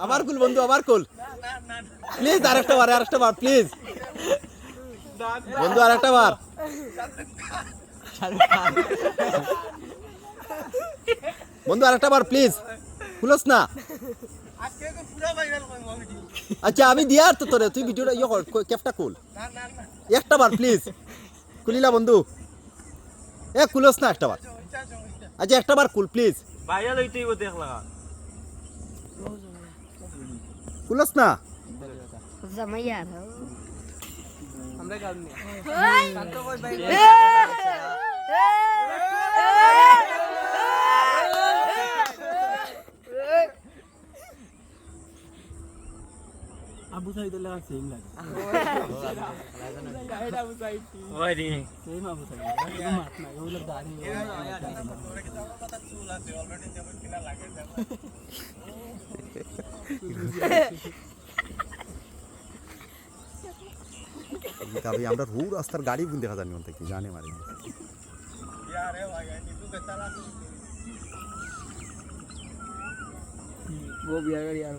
আবার কুল বন্ধু, আবার কুল প্লিজ, আরেকটা বার প্লিজ বন্ধু, আরেকটা বার। বন্ধু আরেকটা বার প্লিজ, খুলস না। আচ্ছা আমি দিয়ার তো তোরে, তুই ভিডিওটা ইয়ে কর, ক্যাপটা খুল একটা বার প্লিজ। খুলিলা বন্ধু, এ খুলস না একটা বার। আচ্ছা একটা বার খুল প্লিজ, খুলস না। আবু সাইদ লাগা সেম লাগে গাইড আবু সাইদ ওই রে সেম আবু সাইদ মাত না ওগুলো দাড়ি ভাই আমরা রোড রাস্তার গাড়ি বুন দেখা জানি অন্তে কি জানে মারি वो बिहार का यार